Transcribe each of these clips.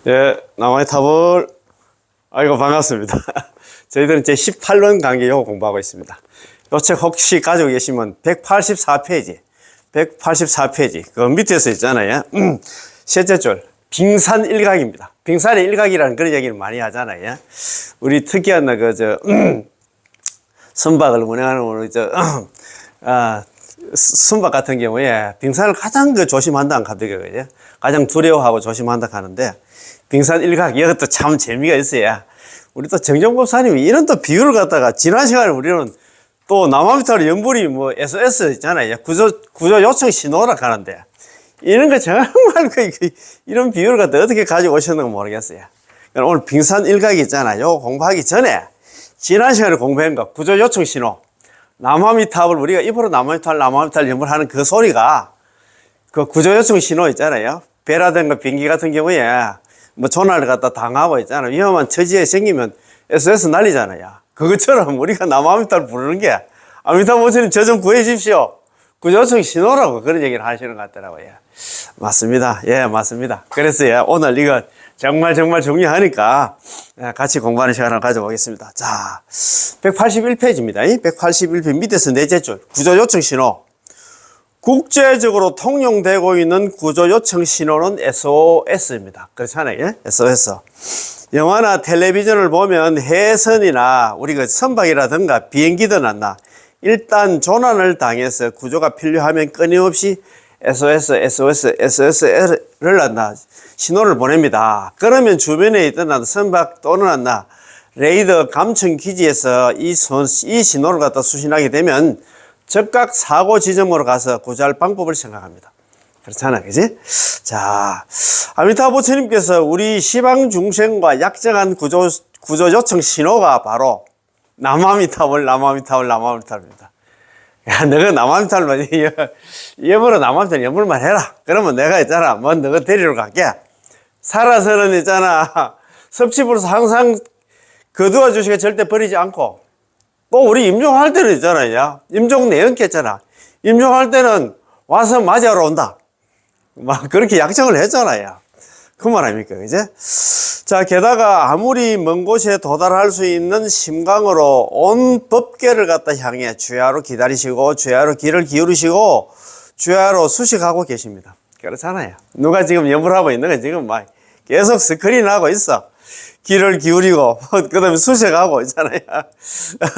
예, 남한의 탑을, 아이고, 반갑습니다. 저희들은 제 18년 강의요 공부하고 있습니다. 이 책 혹시 가지고 계시면 184페이지, 184페이지, 그 밑에서 있잖아요. 셋째 줄, 빙산 일각입니다. 빙산의 일각이라는 그런 얘기를 많이 하잖아요. 우리 특이한, 선박을 운행하는, 선박 같은 경우에 빙산을 가장 조심한다는 가격이거든요. 가장 두려워하고 조심한다 하는데, 빙산 일각, 이것도 참 재미가 있어요. 우리 또 정정법사님이 이런 또 비유를 갖다가 지난 시간에 우리는 또 남아미타로 연불이 SOS 있잖아요. 구조 요청 신호라 하는데, 이런 거 정말 이런 비유를 갖다 어떻게 가지고 오셨는가 모르겠어요. 그러니까 오늘 빙산 일각이 있잖아요. 공부하기 전에 지난 시간에 공부한 거 구조 요청 신호. 남아미탑을 우리가 입으로 남아미탑을 연불하는 그 소리가 그 구조 요청 신호 있잖아요. 배라든가 비행기 같은 경우에 조난을 갖다 당하고 있잖아요. 위험한 처지에 생기면 SOS 날리잖아요. 그것처럼 우리가 남아미탑을 부르는 게 아미타부처님 저 좀 구해 주십시오. 구조 요청 신호라고 그런 얘기를 하시는 것 같더라고요. 맞습니다. 예, 맞습니다. 그래서 오늘 이거 정말 중요하니까 같이 공부하는 시간을 가져보겠습니다. 자, 181페이지입니다. 181페이지 밑에서 넷째 줄, 구조 요청 신호. 국제적으로 통용되고 있는 구조 요청 신호는 SOS입니다. 그렇잖아요. SOS. 영화나 텔레비전을 보면 해선이나 우리 그 선박이라든가 비행기든 않나 일단 조난을 당해서 구조가 필요하면 끊임없이 SOS를 한다. 신호를 보냅니다. 그러면 주변에 있던 선박 또는 한나 레이더 감청 기지에서 이 신호를 갖다 수신하게 되면 즉각 사고 지점으로 가서 구조할 방법을 생각합니다. 그렇잖아, 그지? 자, 아미타부 부처님께서 우리 시방 중생과 약정한 구조 요청 신호가 바로 남아미타불입니다. 야, 너가 남아미타불만, 예물로 남아미타불 예물만 해라. 그러면 내가 있잖아, 너가 데리러 갈게. 살아서는 있잖아, 섭취불서 항상 거두어 주시게 절대 버리지 않고, 또 우리 임종할 때는 있잖아요. 임종 내연기 했잖아. 임종할 때는 와서 맞이하러 온다. 막 그렇게 약정을 했잖아요. 그 말 아닙니까? 그제? 자, 게다가 아무리 먼 곳에 도달할 수 있는 심강으로 온 법계를 갖다 향해 주야로 기다리시고, 주야로 귀를 기울이시고, 주야로 수식하고 계십니다. 그렇잖아요. 누가 지금 연불하고 있는 건 지금 막 계속 스크린하고 있어. 귀를 기울이고, 그 다음에 수색하고 있잖아요.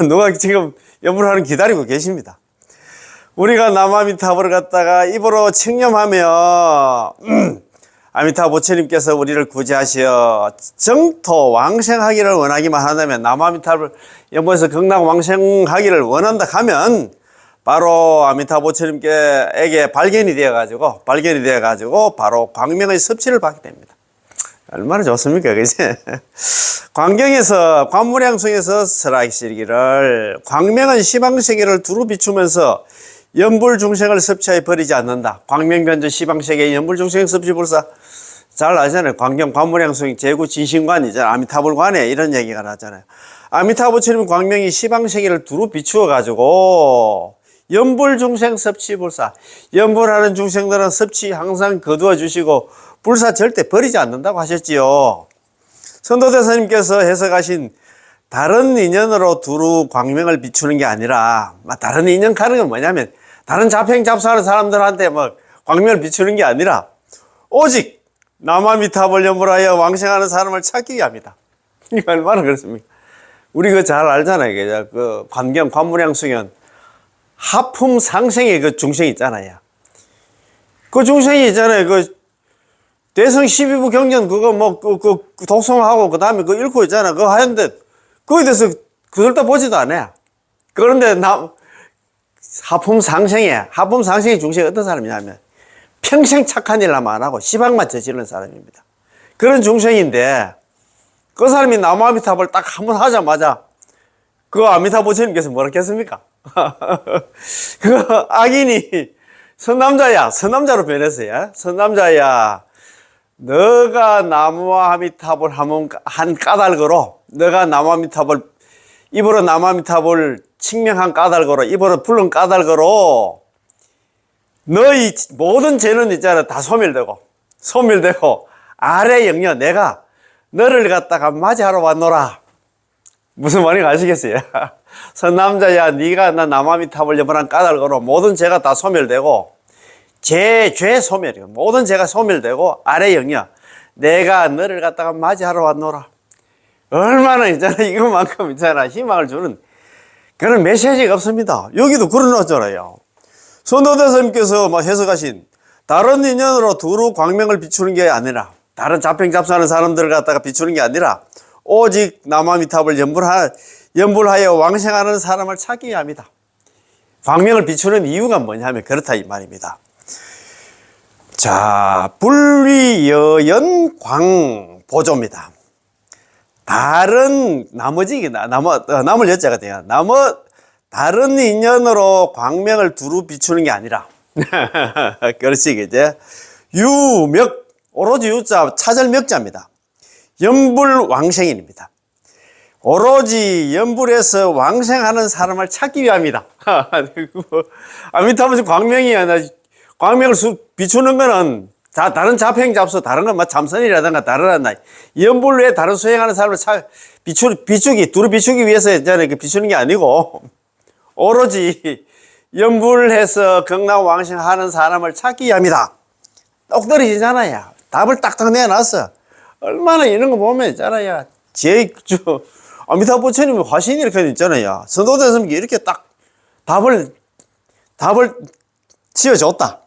누가 지금 연불하는 기다리고 계십니다. 우리가 남아미타불을 갖다가 입으로 청념하며, 아미타부 부처님께서 우리를 구제하시어 정토 왕생하기를 원하기만 한다면, 남아미타불 연불에서 극락 왕생하기를 원한다 하면, 바로 아미타부 부처님께게 발견이 되어가지고, 바로 광명의 섭취를 받게 됩니다. 얼마나 좋습니까, 그지? 광경에서, 관무량성에서 설하시기를, 광명은 시방세계를 두루 비추면서 연불중생을 섭취하여 버리지 않는다. 광명변조 시방세계 연불중생 섭취불사. 잘 아시잖아요. 광경, 관무량성, 제구 진신관이잖아요. 아미타불관에 이런 얘기가 나잖아요. 아미타부처님 광명이 시방세계를 두루 비추어가지고, 연불중생 섭취불사. 연불하는 중생들은 섭취 항상 거두어 주시고, 불사 절대 버리지 않는다고 하셨지요. 선도대사님께서 해석하신 다른 인연으로 두루 광명을 비추는 게 아니라, 다른 인연 가는 건 뭐냐면, 다른 잡행 잡사하는 사람들한테 광명을 비추는 게 아니라, 오직 남아미타불 연불하여 왕생하는 사람을 찾기 위함이다. 이게 얼마나 그렇습니까? 우리 그거 잘 알잖아요. 그 관경, 관무량수견, 하품상생의 그 중생이 있잖아요. 그 중생이 있잖아요. 대성 12부 경전 독송하고 그 다음에 그거 읽고 있잖아. 그거 하는데 거기에 대해서 그들도 보지도 않아. 그런데 하품상생의 중생이 어떤 사람이냐면 평생 착한 일만 안 하고 시방만 저지르는 사람입니다. 그런 중생인데 그 사람이 남아미타불 딱 한 번 하자마자 그 아미타부 부처님께서 뭐라 했습니까? 그 악인이 선남자로 변했어요. 선남자야. 너가 남아미타불 한 까닭으로, 너가 입으로 남아미타불 칭명한 까닭으로, 입으로 부른 까닭으로, 너희 모든 죄는 있잖아. 다 소멸되고, 아래 영녀 내가 너를 갖다가 맞이하러 왔노라. 무슨 말인가 아시겠어요? 선남자야 네가 나 남아미탑을 염불한 까닭으로 모든 죄가 다 소멸되고 죄 소멸이요. 모든 죄가 소멸되고 아래 영녀 내가 너를 갖다가 맞이하러 왔노라. 얼마나 있잖아 이것만큼 있잖아 희망을 주는 그런 메시지가 없습니다. 여기도 그러놨잖아요. 선도대 선생님께서 막 해석하신 다른 인연으로 두루 광명을 비추는 게 아니라 다른 잡행잡사하는 사람들을 갖다가 비추는 게 아니라 오직 남아미탑을 연불하여 왕생하는 사람을 찾기 위함이다. 광명을 비추는 이유가 뭐냐면 그렇다 이 말입니다. 자, 불위여연 광보조입니다. 다른 남을 여자가 돼요. 다른 인연으로 광명을 두루 비추는 게 아니라 그렇지 그제 유명 오로지 유자 차절명자입니다. 연불왕생인입니다. 오로지 연불에서 왕생하는 사람을 찾기 위함이다. 아미타불 광명이야. 광명을 비추는 거는 다른 잡행잡수 다른 건 뭐 참선이라든가 다른 연불 외에 다른 수행하는 사람을 두루 비추기 위해서 비추는 게 아니고 오로지 연불해서 극락왕생하는 사람을 찾기 위함이다. 똑 떨어지잖아요. 답을 딱딱 내놨어. 얼마나 이런 거 보면 있잖아요. 아미타불 부처님이 화신이 이렇게 있잖아요. 선도대 스님께 이렇게 딱 답을 지어줬다.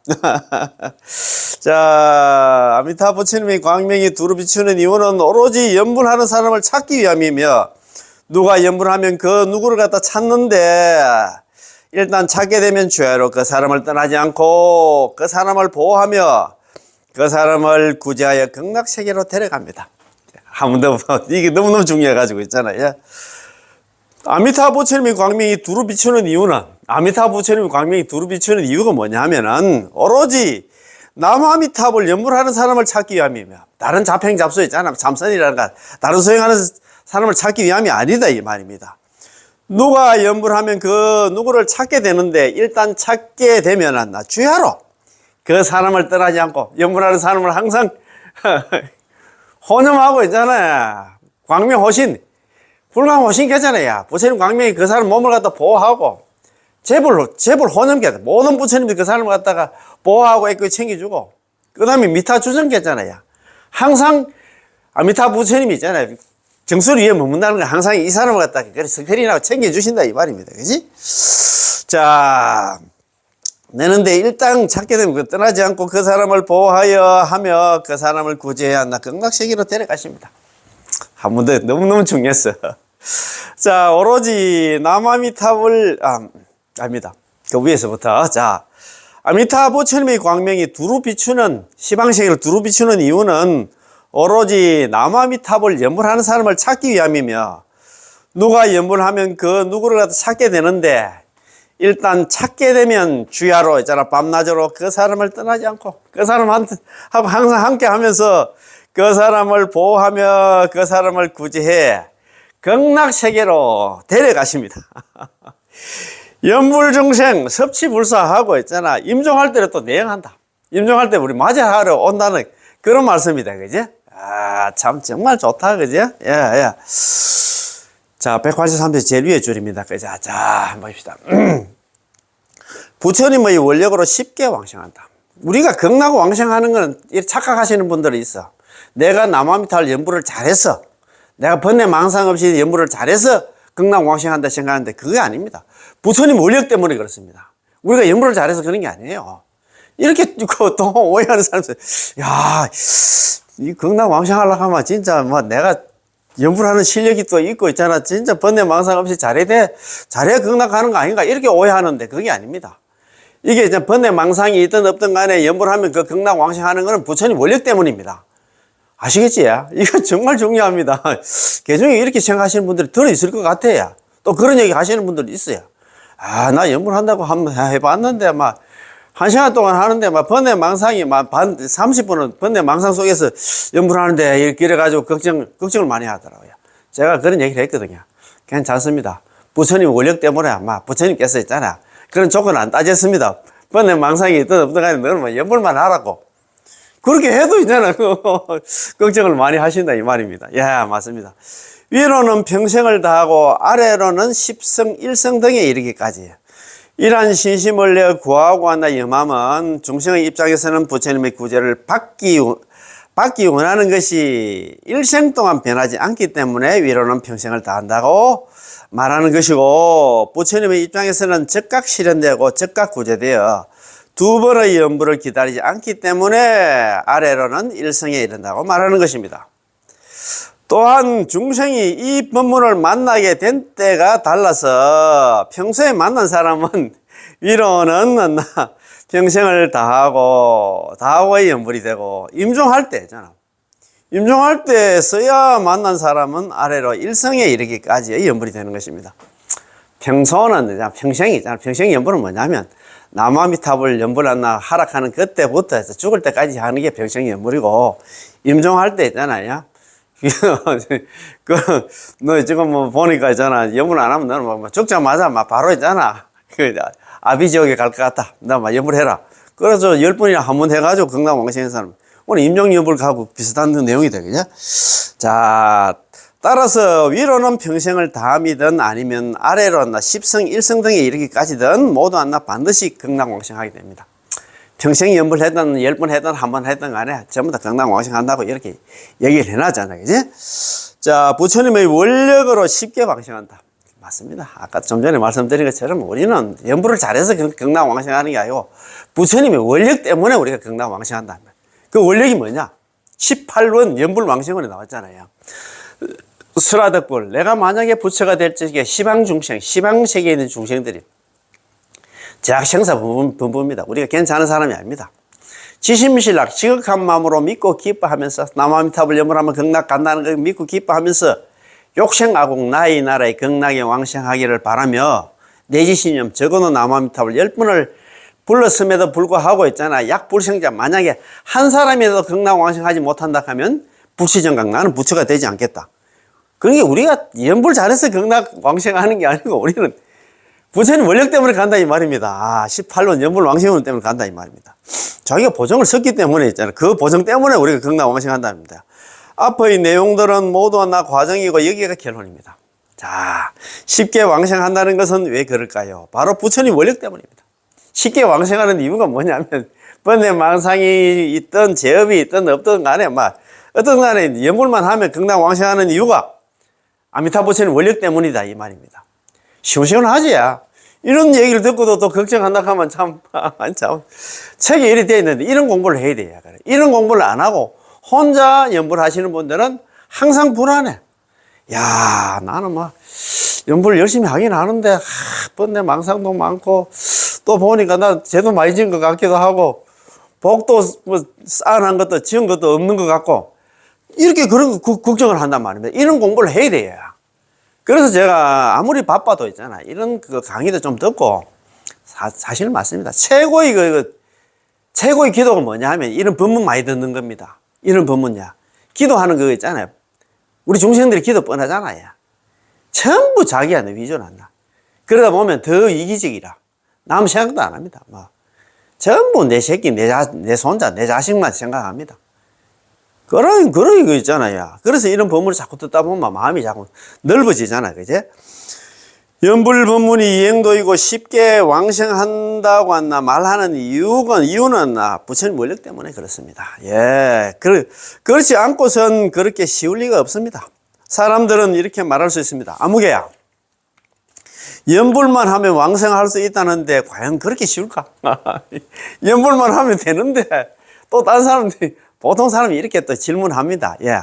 자, 아미타불 부처님의 광명이 두루 비추는 이유는 오로지 연불하는 사람을 찾기 위함이며 누가 연불하면 그 누구를 갖다 찾는데 일단 찾게 되면 죄로 그 사람을 떠나지 않고 그 사람을 보호하며 그 사람을 구제하여 극락세계로 데려갑니다. 한 번 더, 이게 너무너무 중요해가지고 있잖아요. 아미타불 부처님의 광명이 두루 비추는 이유는, 아미타불 부처님의 광명이 두루 비추는 이유가 뭐냐 하면은, 오로지 남아미타불 연불하는 사람을 찾기 위함이며, 다른 잡행잡수 있잖아. 참선이라든가, 다른 수행하는 사람을 찾기 위함이 아니다, 이 말입니다. 누가 연불하면 그 누구를 찾게 되는데, 일단 찾게 되면은, 주야로 그 사람을 떠나지 않고 연불하는 사람을 항상 호념하고 있잖아요. 광명 호신, 불광 호신 괜찮아요. 부처님 광명이 그 사람 몸을 갖다 보호하고 제불 호념게 모든 부처님들이 그 사람을 갖다가 보호하고 애꿎 챙겨주고 그 다음에 미타 주정 괜찮아요. 항상 미타 부처님이 있잖아요. 정수를 위에 머문다는 건 항상 이 사람을 갖다가 스크린하고 챙겨주신다 이 말입니다. 그지? 자. 내는데 일단 찾게 되면 떠나지 않고 그 사람을 보호하여 하며 그 사람을 구제해야 한다. 극락세계로 데려가십니다. 한 번 더 너무너무 중요했어. 자, 오로지 남아미타불, 아닙니다. 그 위에서부터. 자, 아미타 부처님의 광명이 두루 비추는, 시방세계를 두루 비추는 이유는 오로지 남아미타불 연불하는 사람을 찾기 위함이며 누가 연불하면 그 누구를 갖다 찾게 되는데 일단 찾게 되면 주야로 있잖아. 밤낮으로 그 사람을 떠나지 않고 그 사람하고 항상 함께 하면서 그 사람을 보호하며 그 사람을 구제해 극락세계로 데려가십니다. 연불중생 섭취불사하고 있잖아. 임종할 때는 또 내영한다. 임종할 때 우리 맞이하러 온다는 그런 말씀이다. 그지? 참 정말 좋다. 그지? 예. 자, 183편 제일 위에 줄입니다. 자, 한번 봅시다. 부처님의 원력으로 쉽게 왕생한다. 우리가 극락 왕생하는 거는 착각하시는 분들이 있어. 내가 남아미타불 연불을 잘했어. 내가 번뇌 망상 없이 연불을 잘해서 극락 왕생한다 생각하는데 그게 아닙니다. 부처님 원력 때문에 그렇습니다. 우리가 연불을 잘해서 그런 게 아니에요. 이렇게 또 오해하는 사람들, 야, 이 극락 왕생하려고 하면 진짜 뭐 내가 연불하는 실력이 또 있고 있잖아. 진짜 번뇌 망상 없이 잘해야 극락하는 거 아닌가? 이렇게 오해하는데 그게 아닙니다. 이게 이제 번뇌 망상이 있든 없든 간에 연불하면 그 극락 왕생하는 거는 부처님 원력 때문입니다. 아시겠지? 이거 정말 중요합니다. 개중에 이렇게 생각하시는 분들이 들어있을 것 같아요. 또 그런 얘기 하시는 분들이 있어요. 나 연불한다고 한번 해봤는데, 막, 1시간 동안 하는데, 막, 번뇌 망상이, 막, 30분은 번뇌 망상 속에서 연불하는데, 이렇게 이래가지고 걱정을 많이 하더라고요. 제가 그런 얘기를 했거든요. 괜찮습니다. 부처님 원력 때문에 아마 부처님께서 있잖아. 그런 조건 안 따졌습니다. 번뇌 망상이 있든 없든 간에 너는 뭐 연불만 하라고. 그렇게 해도 있잖아. 걱정을 많이 하신다 이 말입니다. 예, 맞습니다. 위로는 평생을 다하고 아래로는 십성 일성 등에 이르기까지. 이러한 신심을 내어 구하고 한다 염함은 중생의 입장에서는 부처님의 구제를 받기 원하는 것이 일생 동안 변하지 않기 때문에 위로는 평생을 다한다고 말하는 것이고, 부처님의 입장에서는 즉각 실현되고 즉각 구제되어 두 번의 연부를 기다리지 않기 때문에 아래로는 일성에 이른다고 말하는 것입니다. 또한 중생이 이 법문을 만나게 된 때가 달라서 평소에 만난 사람은 위로는 평생을 다하고의 연불이 되고, 임종할 때 있잖아. 임종할 때 써야 만난 사람은 아래로 일성에 이르기까지의 연불이 되는 것입니다. 평소는 평생이잖아. 평생 연불은 뭐냐면 남아미탑을 연불하나 하락하는 그때부터 해서 죽을 때까지 하는 게 평생 연불이고, 임종할 때 있잖아요. 너 지금 뭐 보니까 있잖아. 연불 안 하면 너는 뭐 죽자마자 막 바로 있잖아. 아비지옥에 갈 것 같다. 나 막 연불해라. 그래서 10번이나 한 번 해가지고 극락왕생한 사람. 오늘 임종연불 가고 비슷한 내용이 되겠냐? 자, 따라서 위로는 평생을 다함이든 아니면 아래로나 십성, 일성 등에 이르기까지든 모두 하나 반드시 극락왕생하게 됩니다. 평생 연불 했든 10번 했든 한 번 했든 간에 전부 다 극락왕생한다고 이렇게 얘기를 해놨잖아요. 그지? 자, 부처님의 원력으로 쉽게 왕생한다. 맞습니다. 아까 좀 전에 말씀드린 것처럼 우리는 연불을 잘해서 극락왕생하는 게 아니고 부처님의 원력 때문에 우리가 극락왕생한다. 그 원력이 뭐냐? 18원 연불왕생원에 나왔잖아요. 수라덕불, 내가 만약에 부처가 될 적에 시방중생, 시방세계에 있는 중생들이 제약생사 분부입니다. 우리가 괜찮은 사람이 아닙니다. 지심신락, 지극한 마음으로 믿고 기뻐하면서 남아미탑을 연불하면 극락 간다는 걸 믿고 기뻐하면서 욕생아공 나의 나라의 극락에 왕생하기를 바라며 내지신념 적어놓은 남아미탑을 10번을 불렀음에도 불구하고 있잖아. 약불생자 만약에 한 사람이라도 극락 왕생하지 못한다 하면 불시정각 나는 부처가 되지 않겠다. 그러니까 우리가 연불 잘해서 극락 왕생하는 게 아니고 우리는 부처님 원력 때문에 간다 이 말입니다. 18원 연불 왕생원 때문에 간다 이 말입니다. 자기가 보정을 섰기 때문에 있잖아. 그 보정 때문에 우리가 극락 왕생한답니다. 앞의 내용들은 모두 하나 과정이고 여기가 결론입니다. 자, 쉽게 왕생한다는 것은 왜 그럴까요? 바로 부처님 원력 때문입니다. 쉽게 왕생하는 이유가 뭐냐면 번뇌 망상이 있든 제업이 있든 없든 간에 어떤 간에 연불만 하면 극락 왕생하는 이유가 아미타 부처님 원력 때문이다 이 말입니다. 시원시원하지 야. 이런 얘기를 듣고도 또 걱정한다 하면 참 책에 이렇게 되어 있는데 이런 공부를 해야 돼요. 이런 공부를 안 하고 혼자 연불 하시는 분들은 항상 불안해. 야, 나는 연불 열심히 하긴 하는데 번뇌 망상도 많고 또 보니까 나 죄도 많이 지은 것 같기도 하고 복도 쌓아놓은 것도 지은 것도 없는 것 같고 이렇게 그런 걱정을 한단 말입니다. 이런 공부를 해야 돼요. 그래서 제가 아무리 바빠도 있잖아. 이런 강의도 좀 듣고 사실은 맞습니다. 최고의 기도가 뭐냐 하면 이런 법문 많이 듣는 겁니다. 이런 법문이야. 기도하는 거 있잖아요. 우리 중생들이 기도 뻔하잖아요. 전부 자기한테 위존한다. 그러다 보면 더 이기적이라. 남 생각도 안 합니다. 전부 내 새끼, 내 손자, 내 자식만 생각합니다. 그런 거 있잖아요. 그래서 이런 법문을 자꾸 듣다 보면 마음이 자꾸 넓어지잖아. 그제? 연불 법문이 이행도이고 쉽게 왕생한다고 말하는 이유는 부처님 원력 때문에 그렇습니다. 예. 그렇지 않고선 그렇게 쉬울 리가 없습니다. 사람들은 이렇게 말할 수 있습니다. 아무개야. 연불만 하면 왕생할 수 있다는데 과연 그렇게 쉬울까? 연불만 하면 되는데 또 다른 사람들이 보통 사람이 이렇게 또 질문합니다. 예.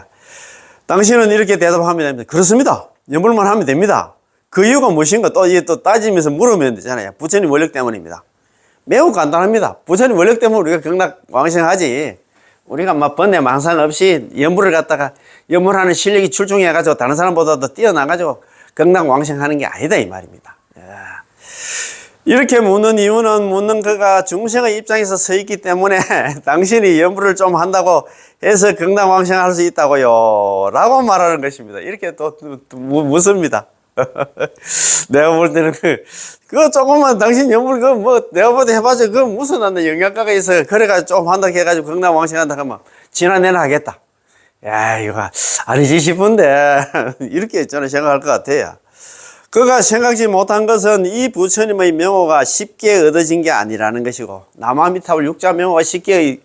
당신은 이렇게 대답하면 됩니다. 그렇습니다. 연불만 하면 됩니다. 그 이유가 무엇인가 또 따지면서 물으면 되잖아요. 부처님 원력 때문입니다. 매우 간단합니다. 부처님 원력 때문에 우리가 극락 왕생하지. 우리가 번뇌 망상 없이 연불을 갖다가 연불하는 실력이 출중해가지고 다른 사람보다도 뛰어나가지고 극락 왕생하는 게 아니다 이 말입니다. 예. 이렇게 묻는 이유는 묻는 그가 중생의 입장에서 서 있기 때문에 당신이 연불을 좀 한다고 해서 극락 왕생할 수 있다고요 라고 말하는 것입니다. 이렇게 또 묻습니다. 내가 볼 때는 그거 조금만 당신 연불, 내가 볼 때 해봐서 무슨 한다 영양가가 있어. 그래가지고 좀 한다 해가지고 경남왕신한다 하면 지난해는 하겠다. 야, 이거 아니지 싶은데, 이렇게 저는 생각할 것 같아요. 그가 생각지 못한 것은 이 부처님의 명호가 쉽게 얻어진 게 아니라는 것이고, 남아미타불 육자 명호가 쉽게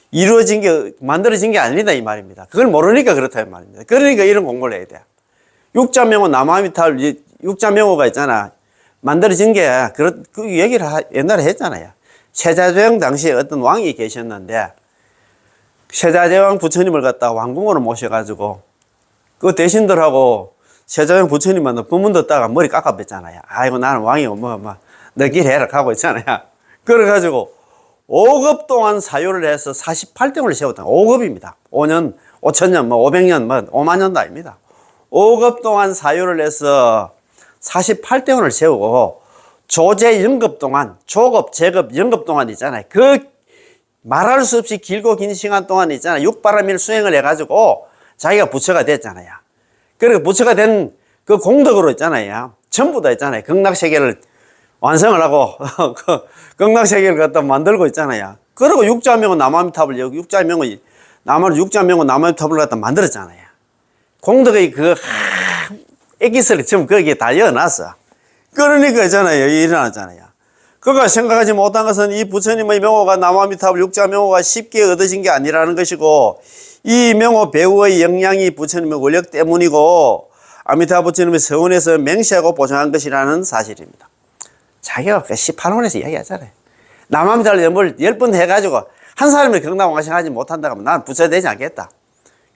이루어진 게, 만들어진 게 아니다, 이 말입니다. 그걸 모르니까 그렇다, 이 말입니다. 그러니까 이런 공부를 해야 돼. 육자 명호, 남아미타불 육자 명호가 있잖아. 만들어진 게, 그 얘기를 옛날에 했잖아요. 세자대왕 당시에 어떤 왕이 계셨는데, 세자대왕 부처님을 갖다가 왕궁으로 모셔가지고, 그 대신들하고 세자대왕 부처님만 법문 듣다가 머리 깎아뺐잖아요. 아이고, 나는 왕이고, 너끼리 해라 하고 있잖아요. 그래가지고, 5급 동안 사유를 해서 48등을 세웠다. 5급입니다. 5년, 5천년, 500년, 5만 년도 아닙니다. 5급 동안 사유를 해서 48등을 세우고, 조제 연급 동안, 조급, 제급, 연급 동안 있잖아요. 그 말할 수 없이 길고 긴 시간 동안 있잖아요. 육바라밀 수행을 해가지고 자기가 부처가 됐잖아요. 그리고 부처가 된 그 공덕으로 있잖아요. 전부 다 있잖아요. 극락세계를 완성을 하고, 극락세계를 갖다 만들고 있잖아요. 그리고 육자명은 남아미탑을, 육자명은 남아미탑을 갖다 만들었잖아요. 공덕의 액기스를 전부 거기에 다 이어놨어. 그러니까 있잖아요. 일어났잖아요. 그가 생각하지 못한 것은 이 부처님의 명호가 남아미탑 육자 명호가 쉽게 얻어진 게 아니라는 것이고, 이 명호 배우의 영향이 부처님의 원력 때문이고, 아미타 부처님의 서원에서 맹세하고 보장한 것이라는 사실입니다. 자기가 18원에서 이야기하잖아요. 남아미탑을 연불 10번 해가지고 한 사람이 경남왕신하지 못한다고 하면 난 부처 되지 않겠다.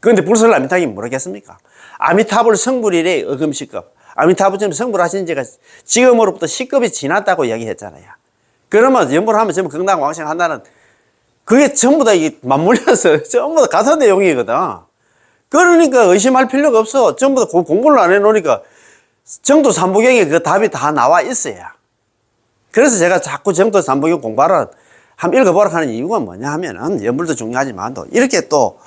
그런데 불설 아미타이 모르겠습니까? 아미타불 성불이래, 어금시급. 아미타 부처님 성불하신 지가 지금으로부터 10급이 지났다고 이야기했잖아요. 그러면 연불하면 전부 경남왕신 한다는, 그게 전부 다 이게 맞물려서 전부 다 같은 내용이거든. 그러니까 의심할 필요가 없어. 전부 다 공부를 안 해놓으니까 정도 삼부경에 그 답이 다 나와 있어요. 그래서 제가 자꾸 정도 삼부경 공부를 한번 읽어보라 하는 이유가 뭐냐 하면은, 연불도 중요하지만도 이렇게 또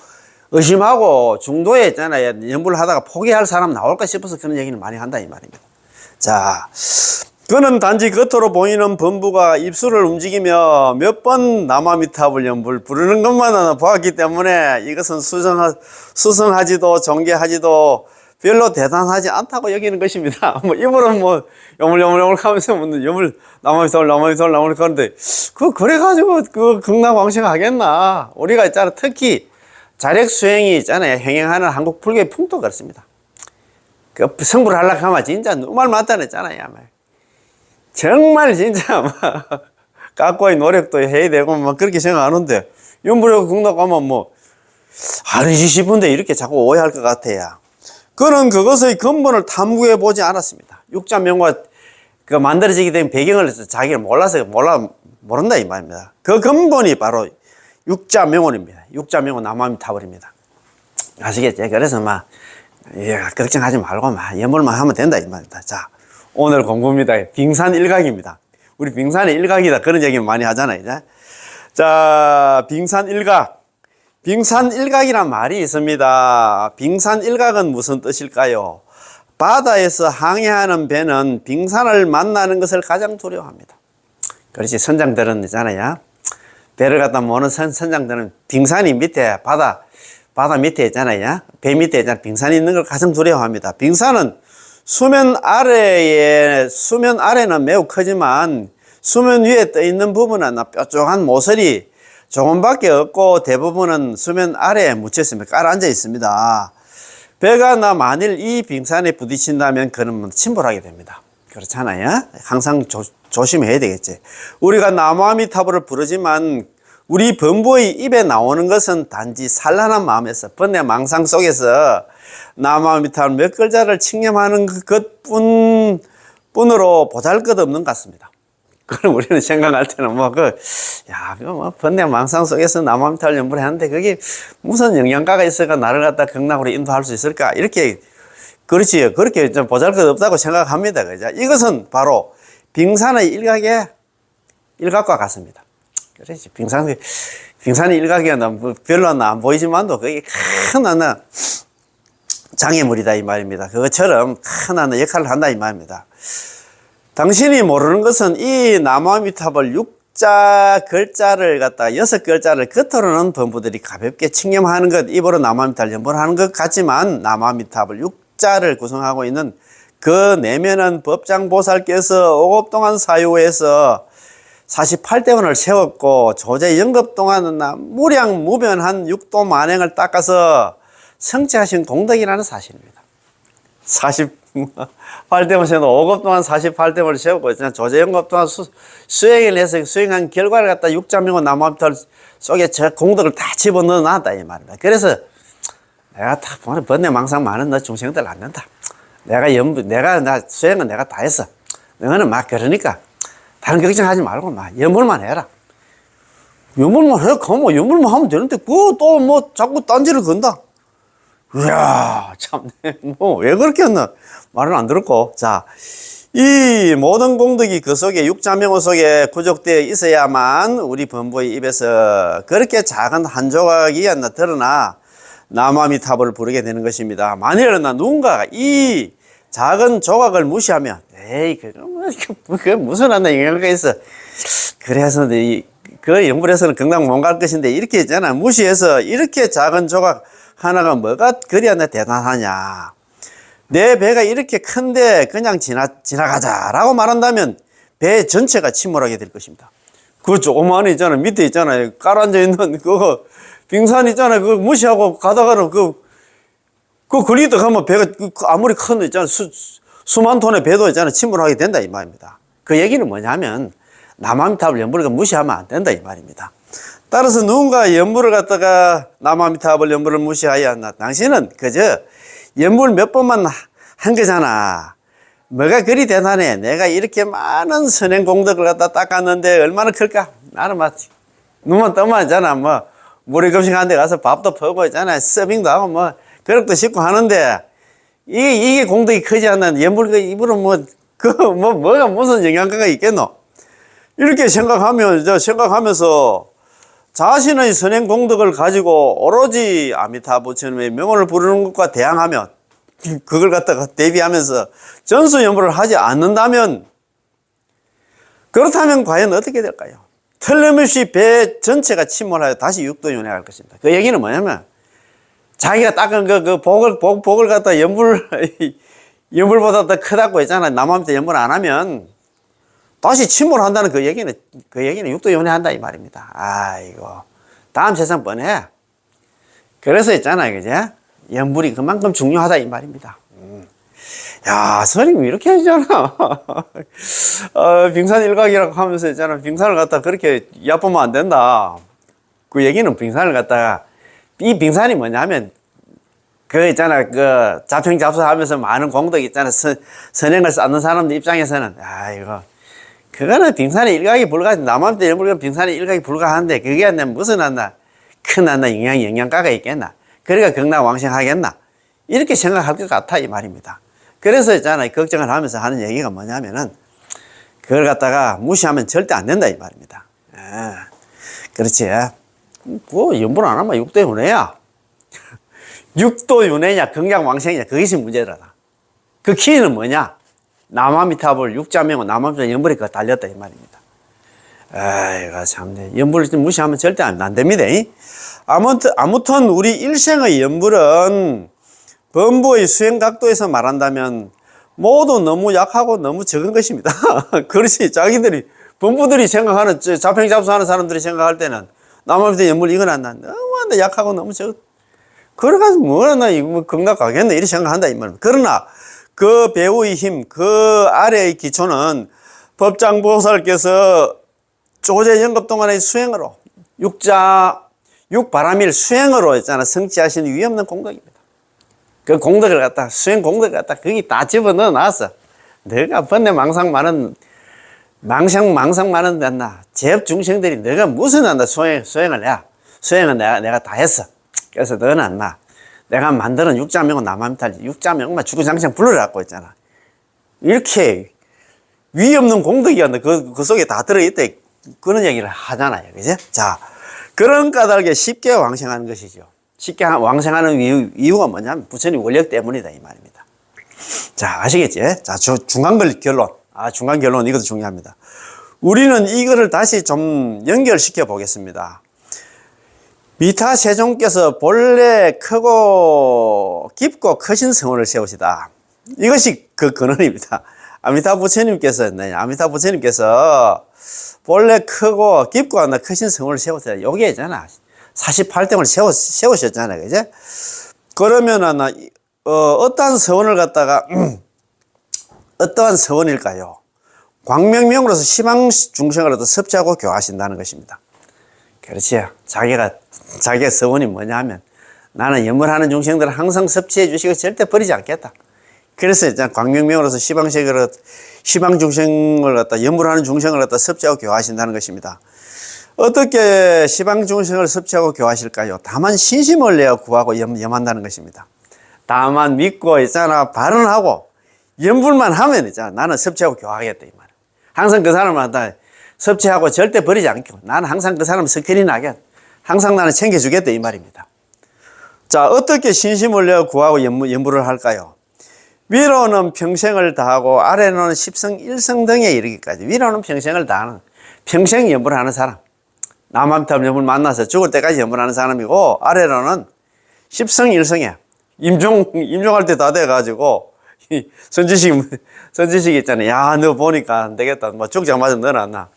의심하고 중도에 있잖아요. 연불을 하다가 포기할 사람 나올까 싶어서 그런 얘기를 많이 한다 이 말입니다. 자, 그는 단지 겉으로 보이는 범부가 입술을 움직이며 몇 번 남아미탑을 연불 부르는 것만은 보았기 때문에 이것은 수성하지도 존경하지도 별로 대단하지 않다고 여기는 것입니다. 입으로는 요물요물 하면서 남아미탑을 하는데, 그래가지고 극락왕신 하겠나? 우리가 있잖아, 특히 자력 수행이 있잖아요. 행행하는 한국 불교의 풍토가 그렇습니다. 그 성불을 하려고 하면 진짜 정말 맞다냈잖아요. 정말 진짜 깎고의 노력도 해야 되고 그렇게 생각하는데, 연불하고 극락 가면 아니지 싶은데 이렇게 자꾸 오해할 것 같아요. 그는 그것의 근본을 탐구해 보지 않았습니다. 육자명호가 만들어지게 된 배경을 자기가 모른다 이 말입니다. 그 근본이 바로 육자명호입니다. 육자명호 남아미타불입니다. 아시겠죠? 그래서 걱정하지 말고 연불만 하면 된다 이 말입니다. 자, 오늘 공부입니다. 빙산일각입니다. 우리 빙산의 일각이다 그런 얘기 많이 하잖아요. 이제. 자, 빙산일각. 빙산일각이란 말이 있습니다. 빙산일각은 무슨 뜻일까요? 바다에서 항해하는 배는 빙산을 만나는 것을 가장 두려워합니다. 그렇지, 선장들은 있잖아요. 배를 갖다 모는 선장들은 빙산이 밑에 바다 밑에 있잖아요. 배 밑에 있잖아요. 빙산이 있는 걸 가장 두려워합니다. 빙산은 수면 아래는 매우 크지만 수면 위에 떠 있는 부분은 뾰족한 모서리 조금밖에 없고 대부분은 수면 아래에 묻혀 있습니다. 깔아앉아 있습니다. 배가 만일 이 빙산에 부딪힌다면 그는 침몰하게 됩니다. 그렇잖아요. 항상 조심해야 되겠지. 우리가 남아미타불을 부르지만 우리 범부의 입에 나오는 것은 단지 산란한 마음에서 번뇌 망상 속에서 남아미타불 몇 글자를 칭념하는 것뿐으로 보잘것없는 것 같습니다. 그럼 우리는 생각할 때는 번뇌 망상 속에서 남아미타불 연불을 하는데 그게 무슨 영양가가 있을까? 나를 갖다 극락으로 인도할 수 있을까? 이렇게, 그렇지요. 그렇게 좀 보잘것없다고 생각합니다. 그죠? 이것은 바로 빙산의 일각과 같습니다. 그렇지. 빙산의 일각이 별로 안 보이지만도 그게 큰 장애물이다 이 말입니다. 그것처럼 큰 역할을 한다 이 말입니다. 당신이 모르는 것은 이 나무아미타불 육자 글자를 갖다가 6글자를 겉으로는 범부들이 가볍게 칭념하는 것, 입으로 나무아미타불 연보를 하는 것 같지만 나무아미타불 육자를 구성하고 있는 그 내면은 법장보살께서 5급 동안 사유에서 48대원을 세웠고 조제 영급 동안은 무량무변한 육도 만행을 닦아서 성취하신 공덕이라는 사실입니다. 48대원 세우고 5급 동안 48대원을 세우고 조제 영급 동안 수행을 해서 수행한 결과를 갖다 육자명호 나무아미타불 속에 저 공덕을 다 집어넣어 놨다 이 말입니다. 그래서 내가 다 보면 번뇌망상 많은 너 중생들 안 된다. 나 수행은 내가 다 했어. 너는 막 그러니까 다른 걱정하지 말고 막 연불만 해라. 연불만 해. 그럼 연불만 하면 되는데 그거 또 뭐 자꾸 딴지를 건다. 이야 참 뭐 왜 그렇게 했나 말은 안 들었고. 자, 이 모든 공덕이 그 속에 육자명호 속에 구족되어 있어야만 우리 범부의 입에서 그렇게 작은 한 조각이 드러나 나무아미타불을 부르게 되는 것입니다. 만일은 누군가가 이 작은 조각을 무시하면 에이 그게 무슨 영향가 있어. 그래서 그 연불에서는 경당 못 갈 것인데 이렇게 있잖아. 무시해서 이렇게 작은 조각 하나가 뭐가 그리 대단하냐. 내 배가 이렇게 큰데 그냥 지나가자라고 말한다면 배 전체가 침몰하게 될 것입니다. 그 조그마한 있잖아. 밑에 있잖아요. 깔아앉아 있는 그거 빙산 있잖아요. 그거 무시하고 가다가는 그 걸리다 가면 배가 아무리 큰 있잖아요. 수만 톤의 배도 있잖아요. 침몰하게 된다 이 말입니다. 그 얘기는 뭐냐면 나무아미타불 연불을 무시하면 안 된다 이 말입니다. 따라서 누군가 연불을 갖다가 나무아미타불 연불을 무시하여 당신은 그저 연불 몇 번만 한 거잖아. 뭐가 그리 대단해. 내가 이렇게 많은 선행 공덕을 갖다 닦았는데 얼마나 클까? 나는 막 눈만 떠만 있잖아. 뭐 물에 급식하는 데 가서 밥도 퍼고 있잖아. 서빙도 하고 뭐 그릇도 씻고 하는데 이게 공덕이 크지 않나. 연불 그 입으로 뭐가 무슨 영양가가 있겠노? 이렇게 생각하면서 자신의 선행 공덕을 가지고 오로지 아미타부처님의 명호를 부르는 것과 대항하면 그걸 갖다가 대비하면서 전수연불을 하지 않는다면 그렇다면 과연 어떻게 될까요? 틀림없이 배 전체가 침몰하여 다시 육도윤회에 갈 것입니다. 그 얘기는 뭐냐면 자기가 닦은 그 복을 갖다 연불보다 더 크다고 했잖아. 나무아미타 연불 안 하면 다시 침몰한다는 그 얘기는 육도윤회 한다 이 말입니다. 아이고 다음 세상 뻔해. 그래서 있잖아요, 그제? 연불이 그만큼 중요하다 이 말입니다. 야, 스님이 이렇게 하잖아. 빙산 일각이라고 하면서 있잖아. 빙산을 갖다 그렇게 얕보면 안 된다. 그 얘기는 빙산을 갖다가 이 빙산이 뭐냐면 그 있잖아. 그 자평잡수하면서 많은 공덕 있잖아. 선행을 쌓는 사람들 입장에서는 아이고. 그거는 빙산의 일각이 불가하지. 나무아미타 연불은 빙산의 일각이 불가한데 그게 무슨 큰 영양가가 있겠나. 그러니까 경락왕생하겠나. 이렇게 생각할 것 같아 이 말입니다. 그래서 있잖아요. 걱정을 하면서 하는 얘기가 뭐냐면은 그걸 갖다가 무시하면 절대 안 된다 이 말입니다. 그렇지. 뭐 연불 안 하면 육도윤회야. 육도윤회냐 경락왕생이냐 그것이 문제라다. 그 키는 뭐냐. 나무아미타불 육자명호 나무아미타 연불이 그거 달렸다 이 말입니다. 아이고 참네. 연불을 무시하면 절대 안 됩니다. 아무튼 우리 일생의 연불은 범부의 수행 각도에서 말한다면 모두 너무 약하고 너무 적은 것입니다. 그렇지. 범부들이 생각하는, 자평잡수하는 사람들이 생각할 때는 나무아미타 연불 이건 안 난다. 너무 약하고 너무 적은. 그래가지고 뭐나 이거 극락 가겠네. 이렇게 생각한다 이 말입니다. 그러나 그 배우의 힘, 그 아래의 기초는 법장보살께서 조제 영급 동안의 수행으로 육바람일 수행으로 있잖아. 성취하신 위없는 공덕입니다. 그 공덕을 갖다, 수행 공덕을 갖다 거기 다 집어넣어 놨어. 너가 번뇌망상 많은, 망상 많은 데나 제업 중생들이 너가 무슨 수행을 해. 수행은 내가 다 했어. 그래서 너는 안 나. 내가 만드는 육자명호 나무아미타 육자명호만 주구장창 불러갖고 있잖아. 이렇게 위 없는 공덕이 그 속에 다 들어있대. 그런 얘기를 하잖아요. 그죠? 자, 그런 까닭에 쉽게 왕생하는 것이죠. 쉽게 왕생하는 이유가 뭐냐면 부처님 원력 때문이다 이 말입니다. 자, 아시겠지? 자, 중간 결론. 중간 결론 이것도 중요합니다. 우리는 이거를 다시 좀 연결시켜 보겠습니다. 미타 세종께서 본래 크고 깊고 크신 성원을 세우시다. 이것이 그 근원입니다. 아미타 부처님께서 본래 크고 깊고 크신 성원을 세우시다. 요게 있잖아. 48등을 세우셨잖아요. 그죠? 그러면은, 어떠한 서원을 갖다가, 어떠한 서원일까요? 광명명으로서 시방 중생을 섭취하고 교화하신다는 것입니다. 그렇지요. 자기가 서원이 뭐냐 하면, 나는 염불하는 중생들을 항상 섭취해 주시고 절대 버리지 않겠다. 그래서 일단 광명명으로서 시방 중생을 갖다, 염불하는 중생을 갖다 섭취하고 교화하신다는 것입니다. 어떻게 시방 중생을 섭취하고 교화하실까요? 다만 신심을 내어 구하고 염한다는 것입니다. 다만 믿고 있잖아, 발언하고 염불만 하면 있잖아, 나는 섭취하고 교화하겠다 이 말. 항상 그 사람을 다 섭취하고 절대 버리지 않고 나는 항상 그 사람 석현이 나게 항상 나는 챙겨주겠다 이 말입니다. 자, 어떻게 신심을 내어 구하고 염불을 할까요? 위로는 평생을 다하고 아래로는 십성 일성 등에 이르기까지. 위로는 평생을 다하는, 평생 염불하는 사람. 남한탑 염불 만나서 죽을 때까지 염불하는 사람이고, 아래로는 십성 일성에 임종할 때 다 돼가지고 선지식 있잖아요. 야, 너 보니까 안 되겠다. 뭐 죽자마자 넣어놨나.